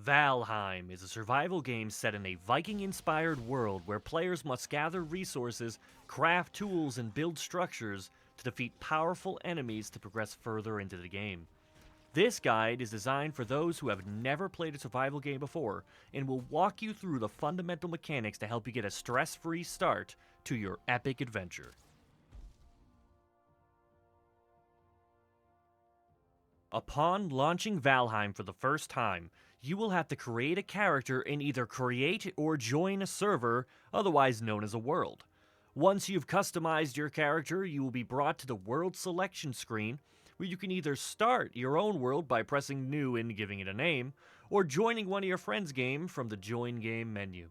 Valheim is a survival game set in a Viking-inspired world where players must gather resources, craft tools, and build structures to defeat powerful enemies to progress further into the game. This guide is designed for those who have never played a survival game before and will walk you through the fundamental mechanics to help you get a stress-free start to your epic adventure. Upon launching Valheim for the first time, you will have to create a character and either create or join a server, otherwise known as a world. Once you've customized your character, you will be brought to the world selection screen, where you can either start your own world by pressing new and giving it a name, or joining one of your friends' game from the Join Game menu.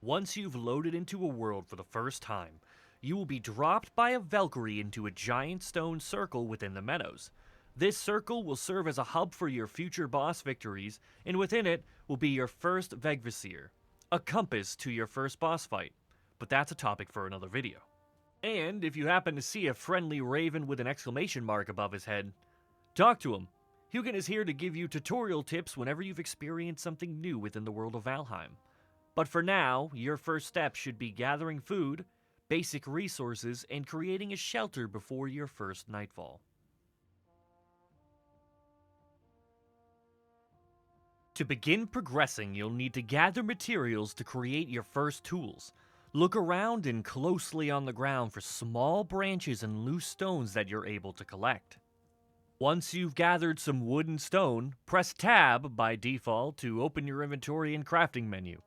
Once you've loaded into a world for the first time, you will be dropped by a Valkyrie into a giant stone circle within the meadows. This circle will serve as a hub for your future boss victories, and within it will be your first Vegvisir, a compass to your first boss fight. But that's a topic for another video. And if you happen to see a friendly raven with an exclamation mark above his head, talk to him. Hugin is here to give you tutorial tips whenever you've experienced something new within the world of Valheim. But for now, your first step should be gathering food, basic resources, and creating a shelter before your first nightfall. To begin progressing, you'll need to gather materials to create your first tools. Look around and closely on the ground for small branches and loose stones that you're able to collect. Once you've gathered some wood and stone, press Tab by default to open your inventory and crafting menu.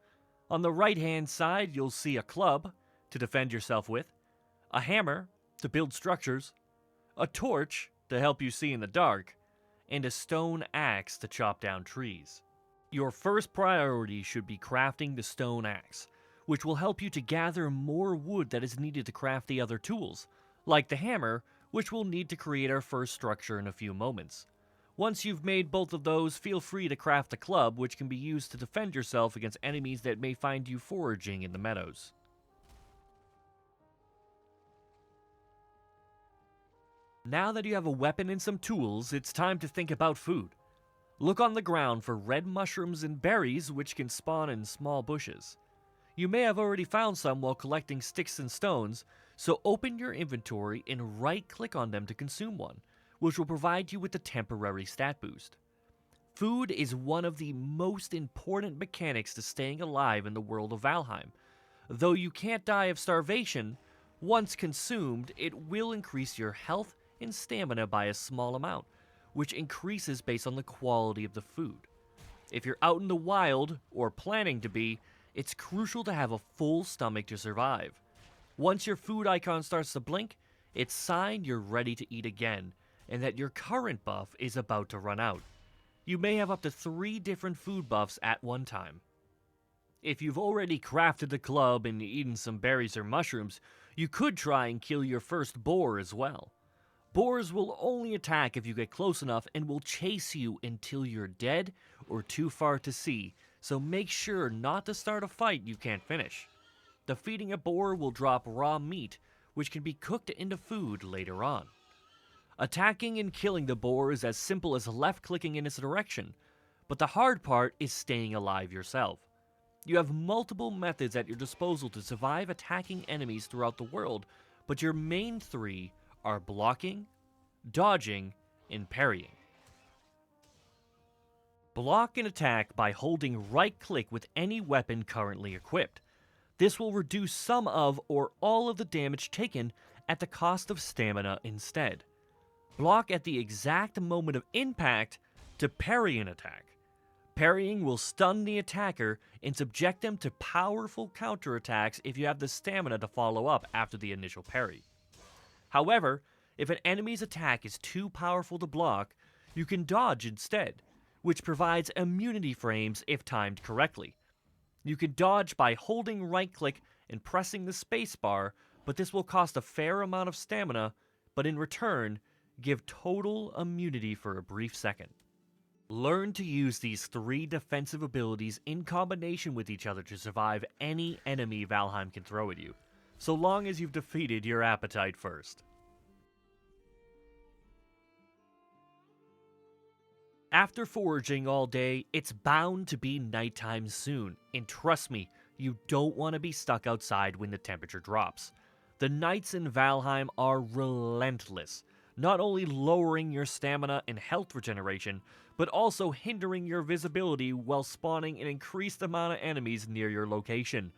On the right-hand side, you'll see a club to defend yourself with, a hammer to build structures, a torch to help you see in the dark, and a stone axe to chop down trees. Your first priority should be crafting the stone axe, which will help you to gather more wood that is needed to craft the other tools, like the hammer, which we'll need to create our first structure in a few moments. Once you've made both of those, feel free to craft a club, which can be used to defend yourself against enemies that may find you foraging in the meadows. Now that you have a weapon and some tools, it's time to think about food. Look on the ground for red mushrooms and berries, which can spawn in small bushes. You may have already found some while collecting sticks and stones, so open your inventory and right-click on them to consume one, which will provide you with a temporary stat boost. Food is one of the most important mechanics to staying alive in the world of Valheim. Though you can't die of starvation, once consumed, it will increase your health and stamina by a small amount, which increases based on the quality of the food. If you're out in the wild, or planning to be, it's crucial to have a full stomach to survive. Once your food icon starts to blink, it's a sign you're ready to eat again, and that your current buff is about to run out. You may have up to 3 different food buffs at one time. If you've already crafted the club and eaten some berries or mushrooms, you could try and kill your first boar as well. Boars will only attack if you get close enough and will chase you until you're dead or too far to see, so make sure not to start a fight you can't finish. Defeating a boar will drop raw meat, which can be cooked into food later on. Attacking and killing the boar is as simple as left-clicking in its direction, but the hard part is staying alive yourself. You have multiple methods at your disposal to survive attacking enemies throughout the world, but your main 3 are blocking, dodging, and parrying. Block and attack by holding right-click with any weapon currently equipped. This will reduce some of or all of the damage taken at the cost of stamina instead. Block at the exact moment of impact to parry an attack. Parrying will stun the attacker and subject them to powerful counterattacks if you have the stamina to follow up after the initial parry. However, if an enemy's attack is too powerful to block, you can dodge instead, which provides immunity frames if timed correctly. You can dodge by holding right-click and pressing the spacebar, but this will cost a fair amount of stamina, but in return, give total immunity for a brief second. Learn to use these 3 defensive abilities in combination with each other to survive any enemy Valheim can throw at you, so long as you've defeated your appetite first. After foraging all day, it's bound to be nighttime soon, and trust me, you don't want to be stuck outside when the temperature drops. The nights in Valheim are relentless, not only lowering your stamina and health regeneration, but also hindering your visibility while spawning an increased amount of enemies near your location.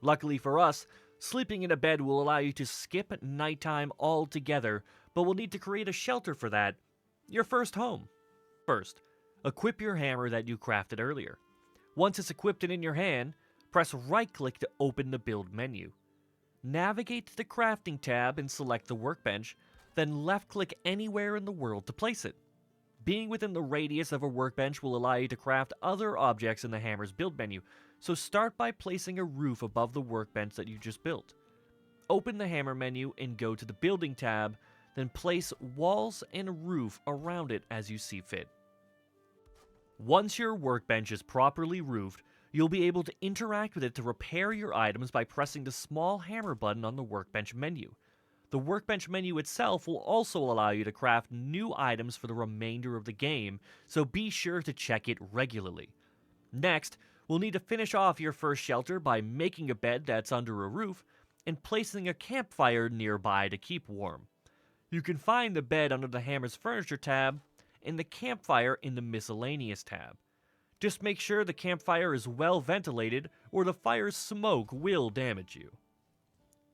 Luckily for us, sleeping in a bed will allow you to skip nighttime altogether, but we'll need to create a shelter for that. Your first home. First, equip your hammer that you crafted earlier. Once it's equipped and in your hand, press right-click to open the build menu. Navigate to the crafting tab and select the workbench, then left-click anywhere in the world to place it. Being within the radius of a workbench will allow you to craft other objects in the hammer's build menu, so start by placing a roof above the workbench that you just built. Open the hammer menu and go to the building tab, then place walls and a roof around it as you see fit. Once your workbench is properly roofed, you'll be able to interact with it to repair your items by pressing the small hammer button on the workbench menu. The workbench menu itself will also allow you to craft new items for the remainder of the game, so be sure to check it regularly. Next, we'll need to finish off your first shelter by making a bed that's under a roof and placing a campfire nearby to keep warm. You can find the bed under the Hammer's Furniture tab and the campfire in the Miscellaneous tab. Just make sure the campfire is well ventilated or the fire's smoke will damage you.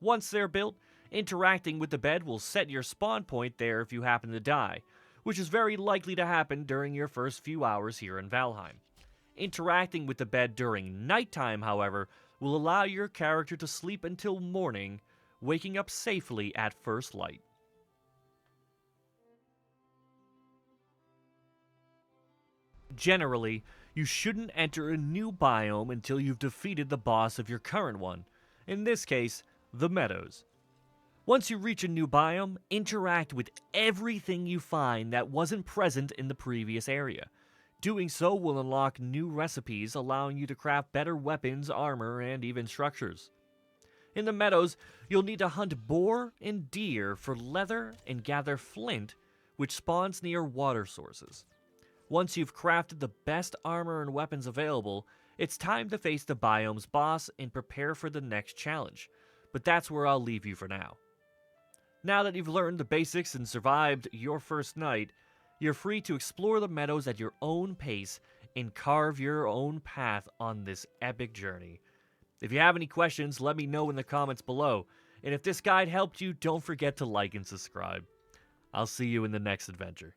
Once they're built, interacting with the bed will set your spawn point there if you happen to die, which is very likely to happen during your first few hours here in Valheim. Interacting with the bed during nighttime, however, will allow your character to sleep until morning, waking up safely at first light. Generally, you shouldn't enter a new biome until you've defeated the boss of your current one, in this case, the Meadows. Once you reach a new biome, interact with everything you find that wasn't present in the previous area. Doing so will unlock new recipes, allowing you to craft better weapons, armor, and even structures. In the Meadows, you'll need to hunt boar and deer for leather and gather flint, which spawns near water sources. Once you've crafted the best armor and weapons available, it's time to face the biome's boss and prepare for the next challenge, but that's where I'll leave you for now. Now that you've learned the basics and survived your first night, you're free to explore the Meadows at your own pace and carve your own path on this epic journey. If you have any questions, let me know in the comments below, and if this guide helped you, don't forget to like and subscribe. I'll see you in the next adventure.